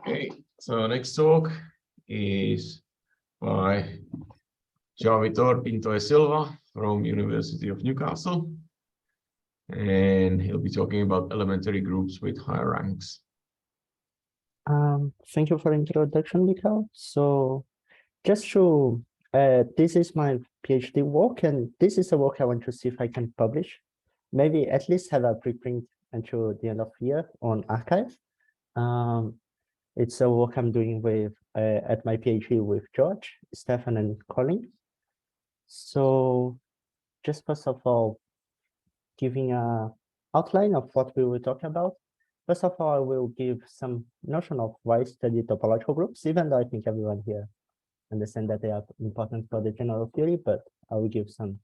Okay, so next talk is by Vitor Pinto e Silva from University of Newcastle, and he'll be talking about elementary groups with higher ranks. Thank you for the introduction, Mikhail. So just to, this is my PhD work, and this is a work I want to see if I can publish. Maybe at least have a preprint until the end of the year on archive. It's a work I'm doing with at my PhD with George, Stefan, and Colin. So just first of all, giving a outline of what we will talk about. First of all, I will give some notion of why study topological groups, even though I think everyone here understands that they are important for the general theory, but I will give some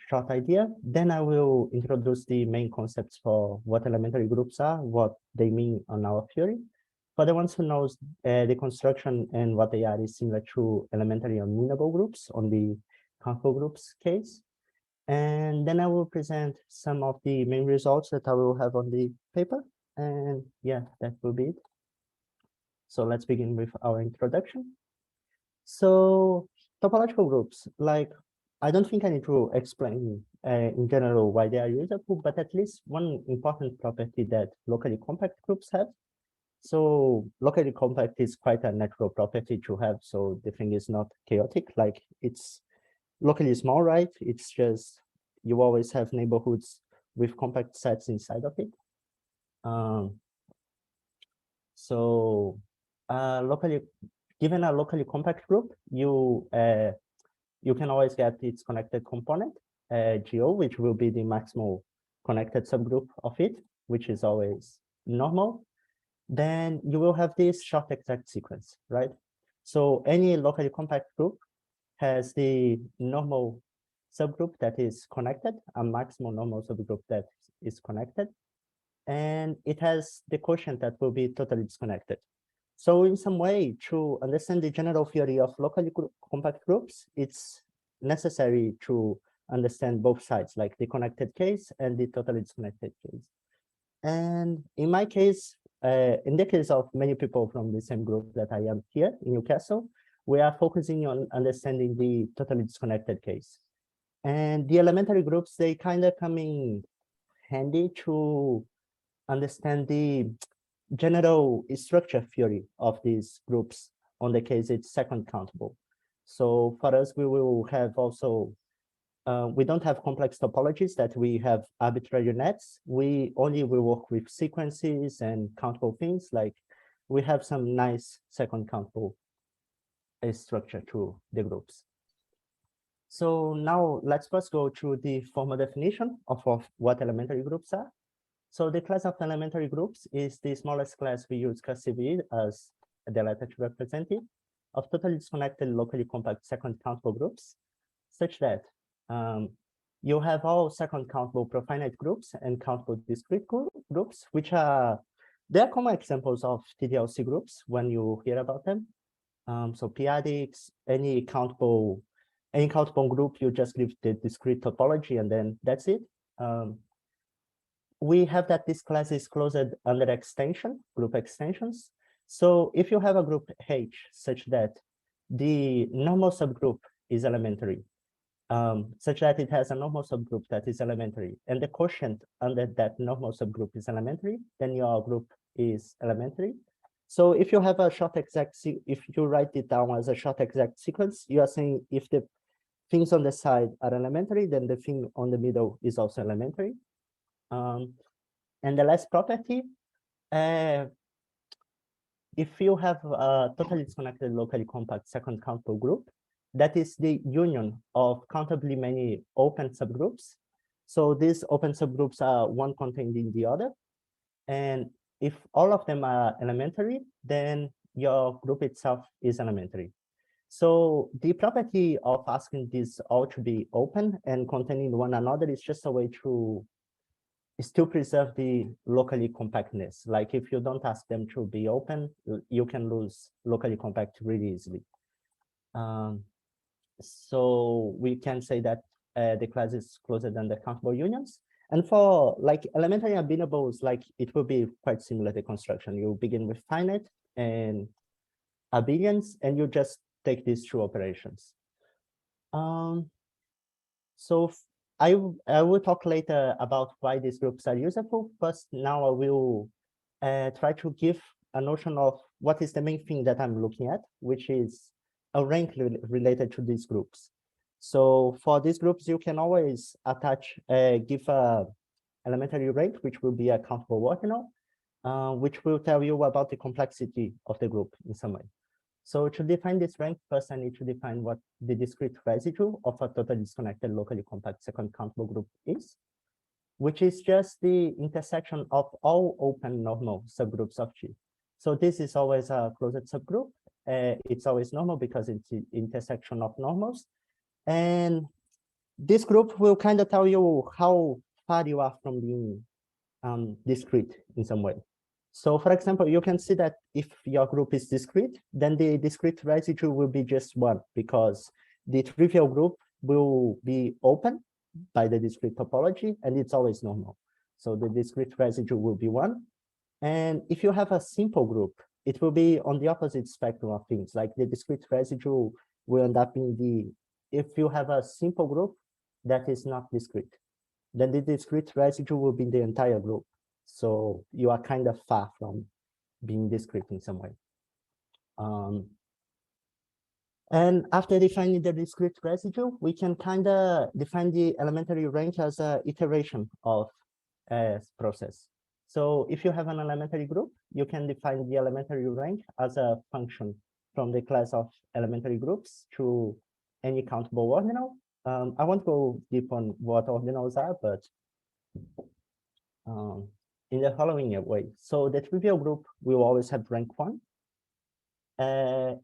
short idea. Then I will introduce the main concepts for what elementary groups are, what they mean on our theory. For the ones who knows the construction and what they are is similar to elementary unmeanable groups on the countable groups case. And then I will present some of the main results that I will have on the paper. And yeah, that will be it. So let's begin with our introduction. So topological groups, like, I don't think I need to explain in general why they are useful, but at least one important property that locally compact groups have. So locally compact is quite a natural property to have. So the thing is not chaotic, like it's locally small, right? It's just you always have neighborhoods with compact sets inside of it. Locally, given a locally compact group, you can always get its connected component, GO, which will be the maximal connected subgroup of it, which is always normal. Then you will have this short exact sequence, right? So any locally compact group has the normal subgroup that is connected, a maximal normal subgroup that is connected, and it has the quotient that will be totally disconnected. So in some way, to understand the general theory of locally compact groups, it's necessary to understand both sides, like the connected case and the totally disconnected case. And in my case, in the case of many people from the same group that I am here in Newcastle, we are focusing on understanding the totally disconnected case. And the elementary groups, they kind of come in handy to understand the general structure theory of these groups on the case it's second countable. So for us, we will have also, we don't have complex topologies that we have arbitrary nets. We only will work with sequences and countable things, like we have some nice second countable structure to the groups. So now let's first go to the formal definition of what elementary groups are. So the class of elementary groups is the smallest class we use cursively as the letter to represent it, of totally disconnected locally compact second countable groups, such that you have all second countable profinite groups and countable discrete groups, which are, they're common examples of TDLC groups when you hear about them. So periodics, any countable group, you just give the discrete topology and then that's it. We have that this class is closed under extension, group extensions. So if you have a group H such that the normal subgroup is elementary, such that it has a normal subgroup that is elementary, and the quotient under that normal subgroup is elementary, then your group is elementary. So if you have a short exact, if you write it down as a short exact sequence, you are saying if the things on the side are elementary, then the thing on the middle is also elementary. And the last property, if you have a totally disconnected locally compact second countable group, that is the union of countably many open subgroups. So these open subgroups are one contained in the other. And if all of them are elementary, then your group itself is elementary. So the property of asking these all to be open and containing one another is just a way to still preserve the locally compactness. Like if you don't ask them to be open, you can lose locally compact really easily. So we can say that the class is closed under countable unions. And for like elementary abinables, like it will be quite similar to construction. You begin with finite and abelians, and you just take these two operations. So I will talk later about why these groups are useful. First, now I will try to give a notion of what is the main thing that I'm looking at, which is a rank related to these groups. So for these groups, you can always attach, give a elementary rank, which will be a countable ordinal, which will tell you about the complexity of the group in some way. So to define this rank, first I need to define what the discrete residue of a totally disconnected locally compact second countable group is, which is just the intersection of all open normal subgroups of G. So this is always a closed subgroup. It's always normal because it's the intersection of normals. And this group will kind of tell you how far you are from being discrete in some way. So for example, you can see that if your group is discrete, then the discrete residue will be just one, because the trivial group will be open by the discrete topology, and it's always normal. So the discrete residue will be one. And if you have a simple group, it will be on the opposite spectrum of things. Like the discrete residue will end up in the, if you have a simple group that is not discrete, then the discrete residue will be the entire group. So you are kind of far from being discrete in some way. And after defining the discrete residue, we can kind of define the elementary rank as an iteration of a process. So if you have an elementary group, you can define the elementary rank as a function from the class of elementary groups to any countable ordinal. I won't go deep on what ordinals are, but in the following way. So the trivial group will always have rank 1.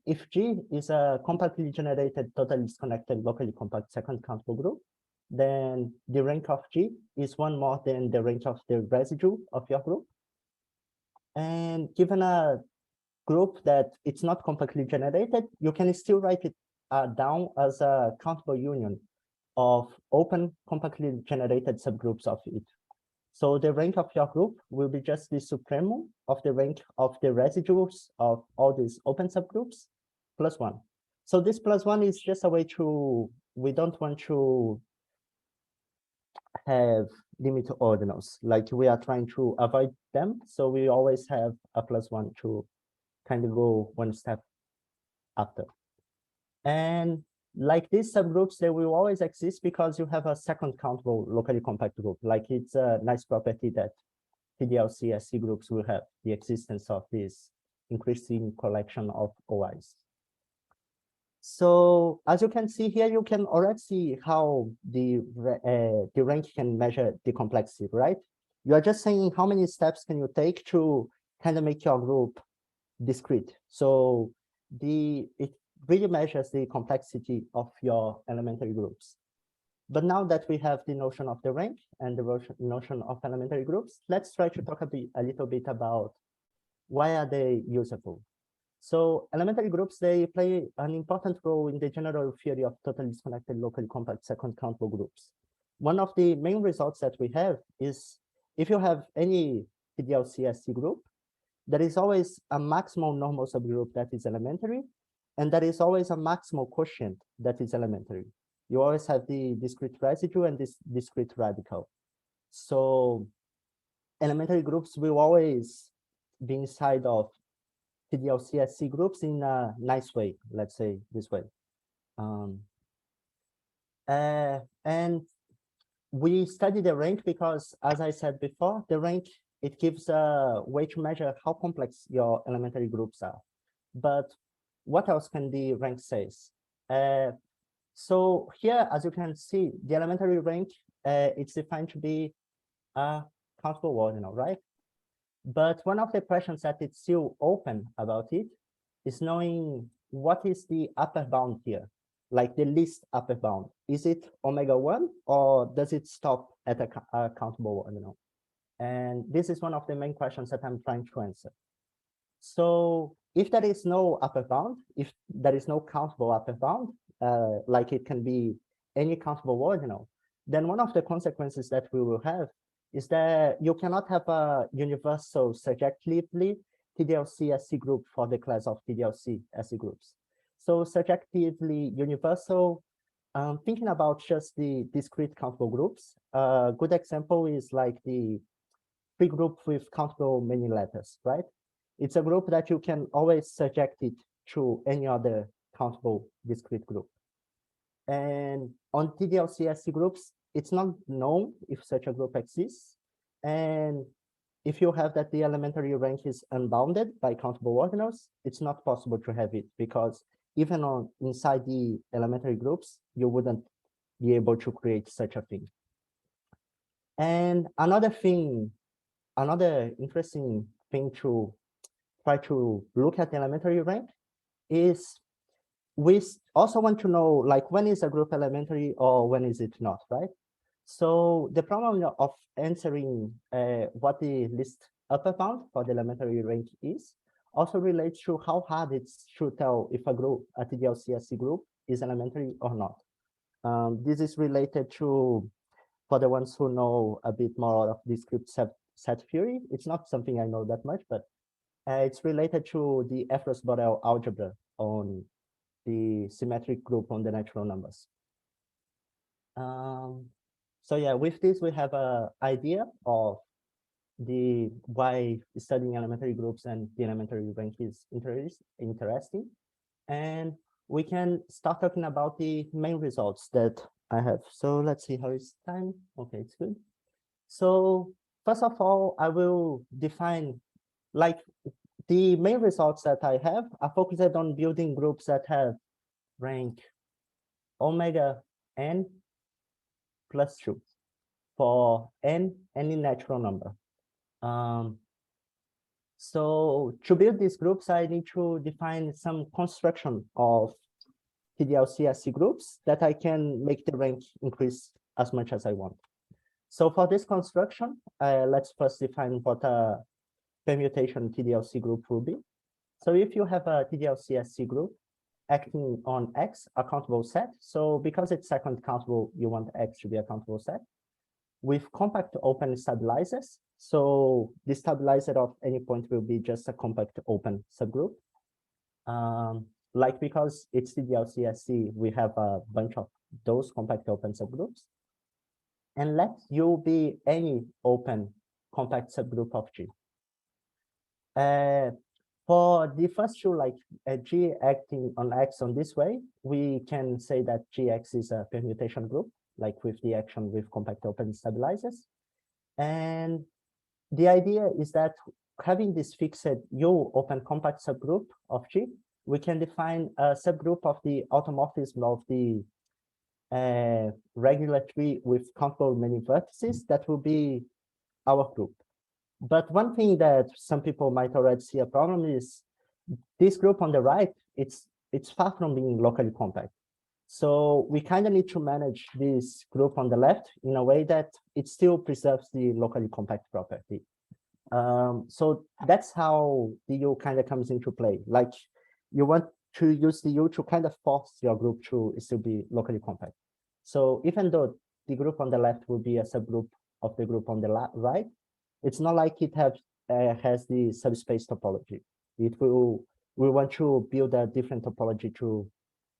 If G is a compactly generated, totally disconnected, locally compact second countable group, then the rank of G is one more than the rank of the residue of your group. And given a group that it's not compactly generated, you can still write it down as a countable union of open compactly generated subgroups of it. So the rank of your group will be just the supremum of the rank of the residuals of all these open subgroups plus 1. So this plus 1 is just a way to, we don't want to have limit ordinals, like we are trying to avoid them. So we always have a plus 1 to kind of go one step after. And like these subgroups, they will always exist because you have a second countable locally compact group. Like it's a nice property that PDLC-SC groups will have, the existence of this increasing collection of OIs. So as you can see here, you can already see how the rank can measure the complexity, right? You are just saying how many steps can you take to kind of make your group discrete. So it really measures the complexity of your elementary groups. But now that we have the notion of the rank and the notion of elementary groups, let's try to talk a little bit about why are they useful. So elementary groups, they play an important role in the general theory of totally disconnected locally compact second countable groups. One of the main results that we have is if you have any PDLC-SC group, there is always a maximal normal subgroup that is elementary, and there is always a maximal quotient that is elementary. You always have the discrete residue and this discrete radical. So elementary groups will always be inside of PDLC-SC groups in a nice way, let's say this way. And we study the rank because, as I said before, the rank, it gives a way to measure how complex your elementary groups are. But what else can the rank say? So here, as you can see, the elementary rank, it's defined to be a countable ordinal, right? But one of the questions that it's still open about it is knowing what is the upper bound here, like the least upper bound. Is it omega-1 or does it stop at a countable ordinal? And this is one of the main questions that I'm trying to answer. So if there is no upper bound, if there is no countable upper bound, like it can be any countable ordinal, then one of the consequences that we will have is that you cannot have a universal surjectively TDLC SC group for the class of TDLC SC groups. So surjectively universal, thinking about just the discrete countable groups, a good example is like the free group with countable many letters, right? It's a group that you can always surject it to any other countable discrete group. And on TDLC SC groups, it's not known if such a group exists. And if you have that the elementary rank is unbounded by countable ordinals, it's not possible to have it because even on inside the elementary groups, you wouldn't be able to create such a thing. And another interesting thing to try to look at the elementary rank is we also want to know like when is a group elementary or when is it not, right? So the problem of answering what the least upper bound for the elementary rank is also relates to how hard it's to tell if a group, a TDLC group, is elementary or not. This is related to, for the ones who know a bit more of discrete set theory, it's not something I know that much, but it's related to the Efros-Borel algebra on the symmetric group on the natural numbers. So yeah, with this, we have an idea of why studying elementary groups and the elementary rank is interesting. And we can start talking about the main results that I have. So let's see how it's time. Okay, it's good. So first of all, I will define like the main results that I have are focused on building groups that have rank omega n plus 2 for n any natural number. So to build these groups, I need to define some construction of TDLC SC groups that I can make the rank increase as much as I want. So for this construction, let's first define what a permutation TDLC group will be. So if you have a TDLC SC group acting on X, a countable set, so because it's second countable, you want X to be a countable set, with compact open stabilizers. So the stabilizer of any point will be just a compact open subgroup. Like because it's TDLC SC, we have a bunch of those compact open subgroups. And let U be any open compact subgroup of G. For the first two, like G acting on X on this way, we can say that GX is a permutation group, like with the action with compact open stabilizers. And the idea is that having this fixed U open compact subgroup of G, we can define a subgroup of the automorphism of the regular tree with countable many vertices. That will be our group. But one thing that some people might already see a problem is this group on the right, it's far from being locally compact. So we kind of need to manage this group on the left in a way that it still preserves the locally compact property. So that's how the U kind of comes into play. Like you want to use the U to kind of force your group to still be locally compact. So even though the group on the left will be a subgroup of the group on the right, it's not like it has the subspace topology. We want to build a different topology to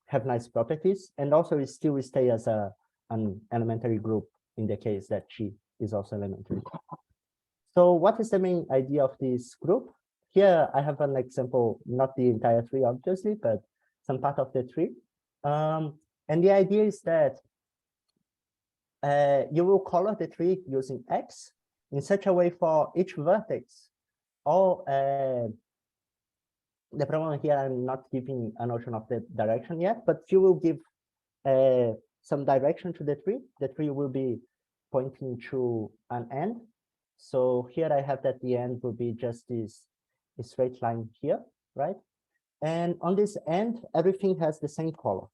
have nice properties, and also it still stay as an elementary group in the case that G is also elementary. So what is the main idea of this group? Here I have an example, not the entire tree, obviously, but some part of the tree. And the idea is that you will color the tree using X in such a way for each vertex. The problem here, I'm not giving a notion of the direction yet, but you will give some direction to the tree will be pointing to an end. So here I have that the end will be just this straight line here, right? And on this end, everything has the same color.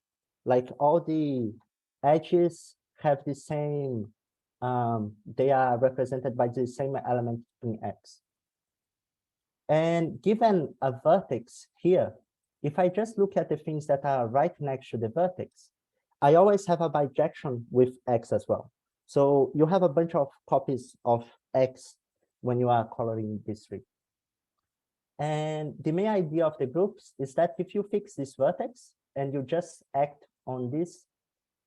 Like all the edges have the same, they are represented by the same element in X. And given a vertex here, if I just look at the things that are right next to the vertex, I always have a bijection with X as well. So you have a bunch of copies of X when you are coloring this tree. And the main idea of the groups is that if you fix this vertex and you just act on these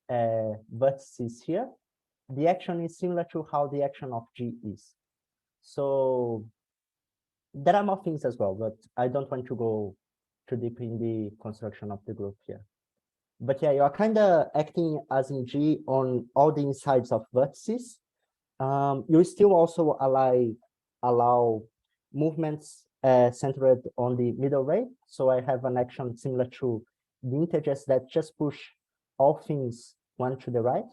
vertices here, the action is similar to how the action of G is. So there are more things as well, but I don't want to go too deep in the construction of the group here. But yeah, you are kind of acting as in G on all the insides of vertices. You still also allow movements centered on the middle ray. So I have an action similar to the integers that just push all things one to the right.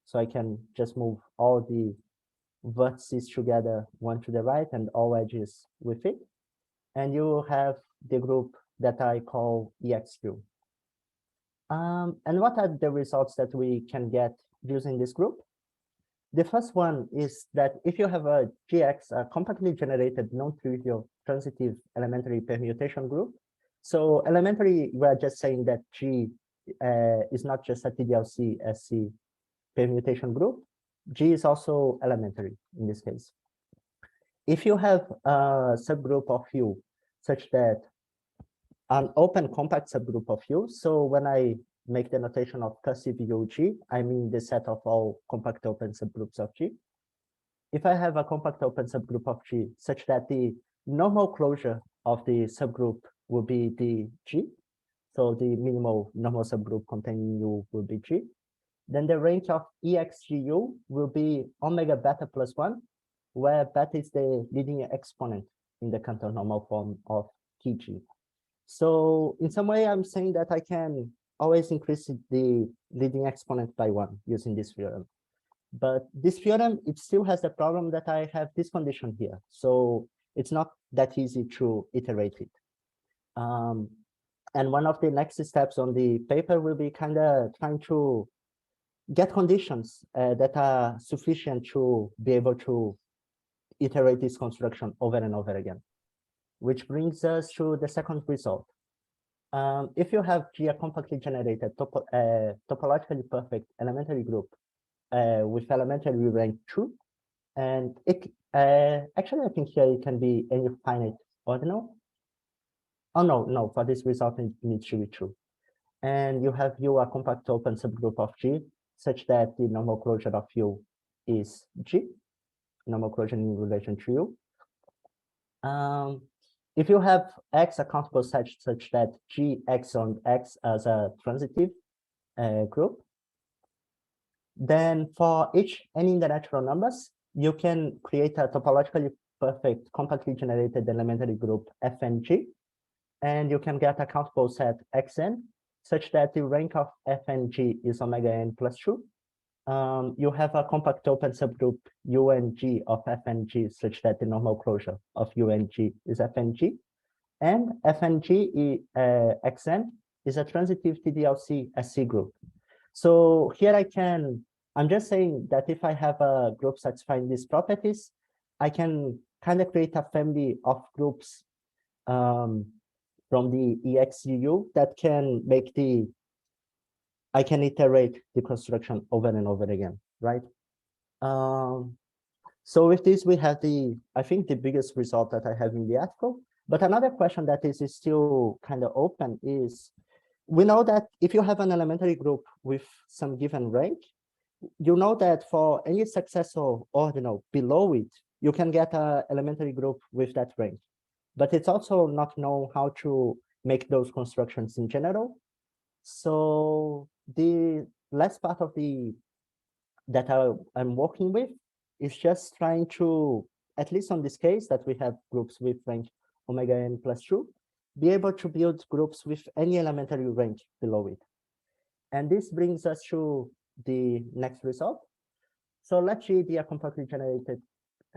So I can just move all the vertices together one to the right and all edges with it. And you have the group that I call EXQ. And what are the results that we can get using this group? The first one is that if you have a GX, a compactly generated non-trivial transitive elementary permutation group, so elementary, we're just saying that G is not just a TDLC SC permutation group. G is also elementary in this case. If you have a subgroup of U such that an open compact subgroup of U, so when I make the notation of cursive UG, I mean the set of all compact open subgroups of G. If I have a compact open subgroup of G such that the normal closure of the subgroup will be the G, so the minimal normal subgroup containing U will be G, then the range of EXGU will be omega beta plus 1, where beta is the leading exponent in the Cantor normal form of TG. So in some way, I'm saying that I can always increase the leading exponent by 1 using this theorem. But this theorem, it still has the problem that I have this condition here. So it's not that easy to iterate it. And one of the next steps on the paper will be kind of trying to get conditions that are sufficient to be able to iterate this construction over and over again, which brings us to the second result. If you have G, a compactly generated topologically perfect elementary group with elementary rank 2, and it actually I think here it can be any finite ordinal. Oh no, for this result it needs to be true. And you have U, a compact open subgroup of G, such that the normal closure of U is G, normal closure in relation to U. If you have X, a countable such that G X on X as a transitive group, then for any in the natural numbers, you can create a topologically perfect compactly generated elementary group FNG, and you can get a countable set Xn such that the rank of FNG is omega n plus 2. You have a compact open subgroup UNG of FNG such that the normal closure of UNG is FNG. And FNG Xn is a transitive TDLC SC group. So here I'm just saying that if I have a group satisfying these properties, I can kind of create a family of groups from the EXGU that can make I can iterate the construction over and over again, right? So with this, we have I think the biggest result that I have in the article. But another question that is still kind of open is, we know that if you have an elementary group with some given rank, you know that for any successor ordinal below it, you can get an elementary group with that rank. But it's also not known how to make those constructions in general. So the last part of that I'm working with is just trying to, at least on this case that we have groups with rank omega n plus 2, be able to build groups with any elementary rank below it. And this brings us to the next result. So let's see the compactly generated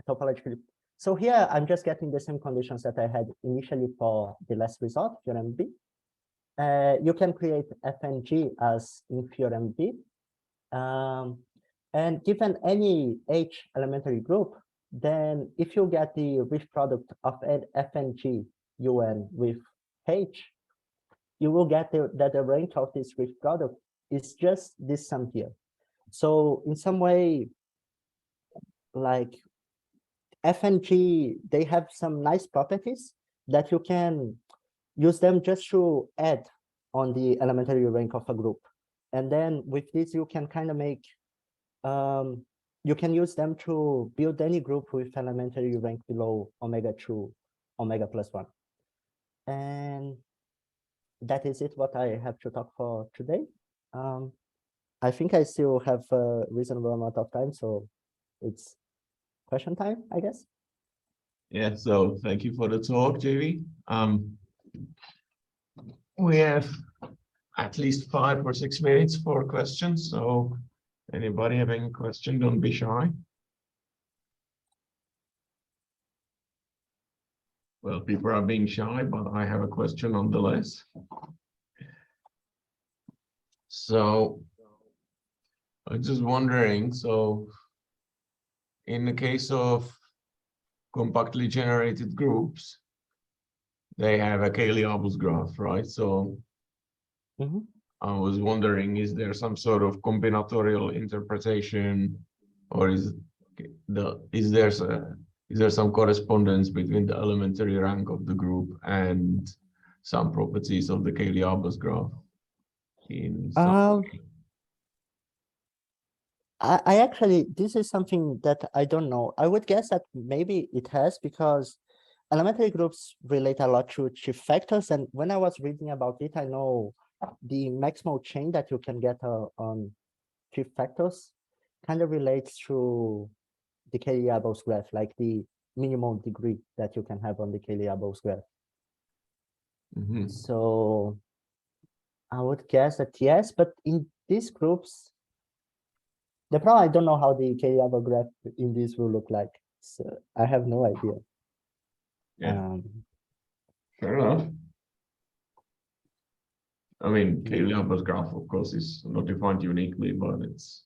topologically. So here I'm just getting the same conditions that I had initially for the last result, theorem B. You can create FNG as in theorem B. And given any H elementary group, then if you get the Rift product of an FNG UN with H, you will get that the rank of this Rift product is just this sum here. So in some way, like F and G, they have some nice properties that you can use them just to add on the elementary rank of a group. And then with this, you can kind of make, you can use them to build any group with elementary rank below omega 2, omega plus 1. And that is it, what I have to talk for today. I think I still have a reasonable amount of time, so it's question time, I guess. Yeah, so thank you for the talk, JV. We have at least 5 or 6 minutes for questions, so anybody having a question, don't be shy. Well, people are being shy, but I have a question nonetheless. So I'm just wondering, so in the case of compactly generated groups, they have a Cayley-Abels graph, right? So I was wondering, is there some sort of combinatorial interpretation, or is there some correspondence between the elementary rank of the group and some properties of the Cayley-Abels graph in some way? I actually, this is something that I don't know. I would guess that maybe it has, because elementary groups relate a lot to chief factors. And when I was reading about it, I know the maximal chain that you can get on chief factors kind of relates to the Cayley-Abels graph, like the minimum degree that you can have on the Cayley-Abels graph. So I would guess that yes, but in these groups, the problem, I don't know how the Cayley-Abels graph in this will look like. So I have no idea. Yeah. Fair enough. I mean, Cayley-Abels graph, of course, is not defined uniquely, but it's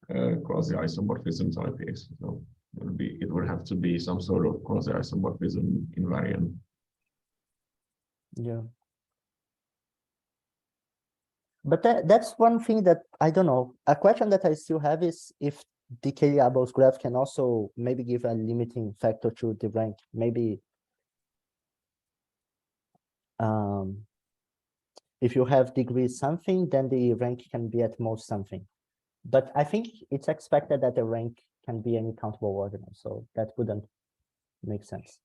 quasi-isomorphism type case. So it would have to be some sort of quasi-isomorphism invariant. Yeah. But that's one thing that I don't know. A question that I still have is if the Cayley-Abels graph can also maybe give a limiting factor to the rank. Maybe if you have degree something, then the rank can be at most something. But I think it's expected that the rank can be any countable ordinal, so that wouldn't make sense.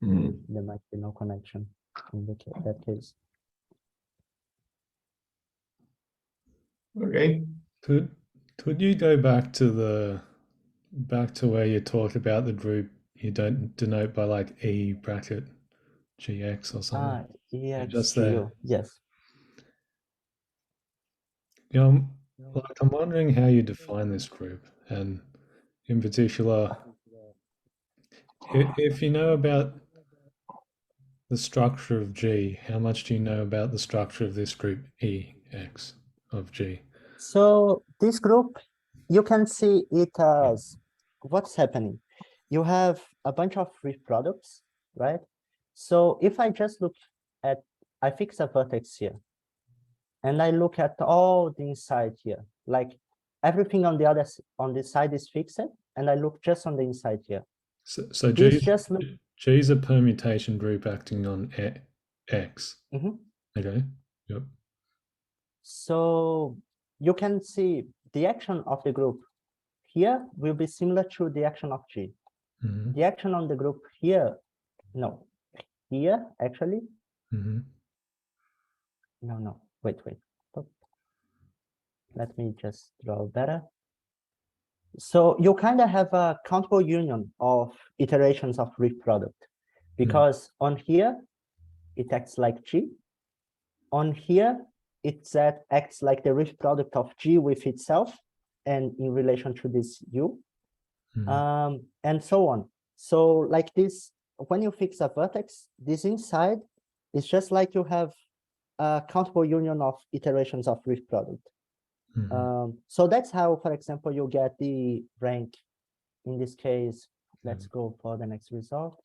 There might be no connection in that case. Okay. Could you go back to where you talked about the group you don't denote by like E bracket GX or something? Yeah, just there. Yes. You know, I'm wondering how you define this group, and in particular, if you know about the structure of G, how much do you know about the structure of this group EX of G? So this group, you can see it as what's happening. You have a bunch of free products, right? So if I just look at, I fix a vertex here, and I look at all the inside here, like everything on this side is fixed, and I look just on the inside here. So G is a permutation group acting on X. Okay. Yep. So you can see the action of the group here will be similar to the action of G. The action on the group here, no, here actually. No, wait. Stop. Let me just draw better. So you kind of have a countable union of iterations of Rift product, because on here, it acts like G. On here, it acts like the Rift product of G with itself and in relation to this U, and so on. So like this, when you fix a vertex, this inside is just like you have a countable union of iterations of Rift product. So that's how, for example, you get the rank. In this case, let's go for the next result.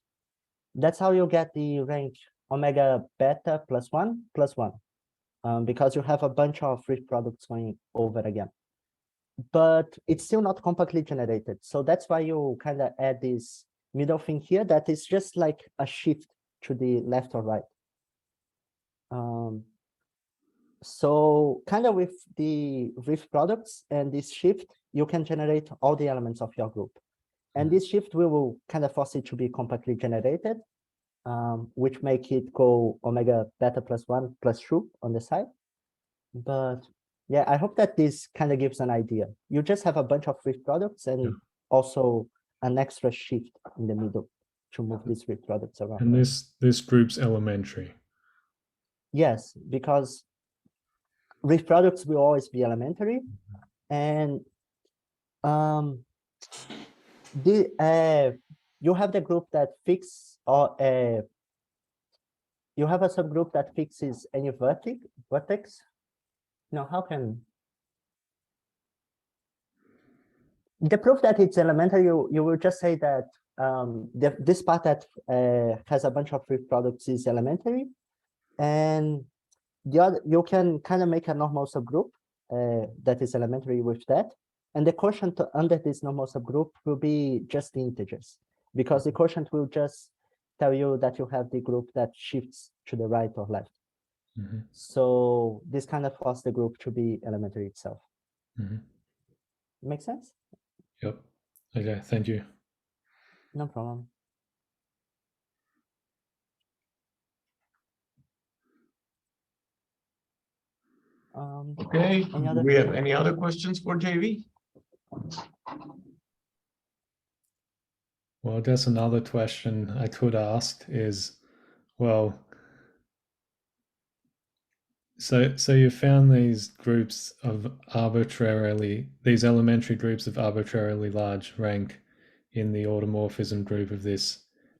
That's how you get the rank omega beta plus 1, because you have a bunch of free products going over again. but it's still not compactly generated. So that's why you kind of add this middle thing here that is just like a shift to the left or right. So kind of with the Rift products and this shift, you can generate all the elements of your group. And this shift will kind of force it to be compactly generated, which make it go omega beta plus 1 plus 2 on the side. But yeah, I hope that this kind of gives an idea. You just have a bunch of Rift products and also an extra shift in the middle to move these Rift products around. And this group's elementary. Yes, because Rift products will always be elementary, and you have the group that fix or you have a subgroup that fixes any vertex. Now, how can the proof that it's elementary? You will just say that this part that has a bunch of Rift products is elementary, and the other you can kind of make a normal subgroup that is elementary with that. And the quotient under this normal subgroup will be just the integers, because the quotient will just tell you that you have the group that shifts to the right or left. Mm-hmm. So this kind of forces the group to be elementary itself. Mm-hmm. Make sense? Yep. Okay, thank you. No problem. Okay, do we have any other questions for JV? Well, I guess another question I could ask is, well, so you found these groups of these elementary groups of arbitrarily large rank in the automorphism group of this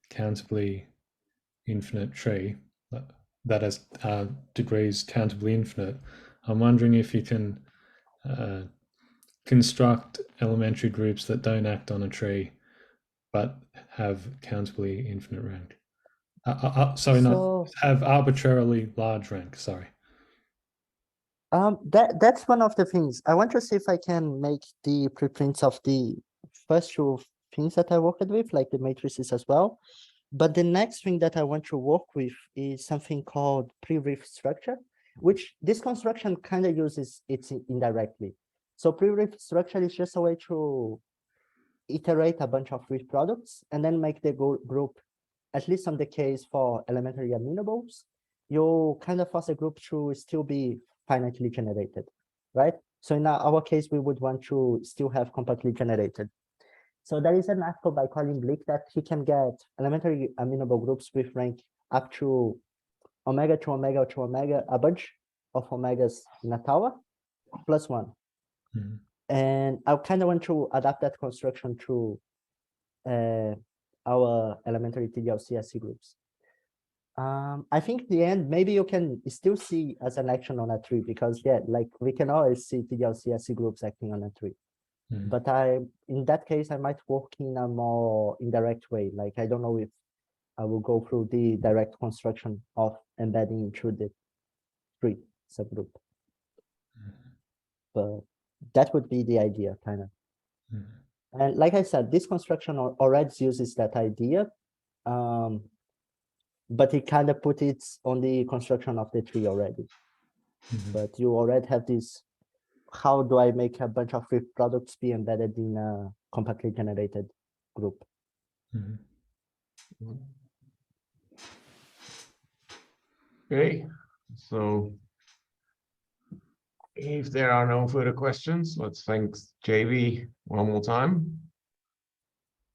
countably infinite tree that has degrees countably infinite. I'm wondering if you can construct elementary groups that don't act on a tree but have countably infinite rank. Not have arbitrarily large rank, sorry. That's one of the things. I want to see if I can make the preprints of the first two things that I worked with, like the matrices as well. But the next thing that I want to work with is something called pre-Rift structure, which this construction kind of uses it indirectly. So pre-Rift structure is just a way to iterate a bunch of Rift products and then make the group, at least on the case for elementary amenables, you kind of force a group to still be finitely generated, right? So in our case, we would want to still have compactly generated. So there is an article by Colin Blick that he can get elementary amenable groups with rank up to omega to omega to omega, a bunch of omegas in a tower, plus 1. Mm-hmm. And I kind of want to adapt that construction to our elementary TDL-CSC groups. I think in the end, maybe you can still see as an action on a tree, because yeah, like we can always see TDL-CSC groups acting on a tree. Mm-hmm. But in that case, I might work in a more indirect way. Like, I don't know if I will go through the direct construction of embedding into the tree subgroup. Mm-hmm. But that would be the idea, kind of. Mm-hmm. And like I said, this construction already uses that idea, but it kind of put it on the construction of the tree already. Mm-hmm. But you already have this. How do I make a bunch of Rift products be embedded in a compactly generated group? Mm-hmm. Okay, so if there are no further questions, let's thank JV one more time.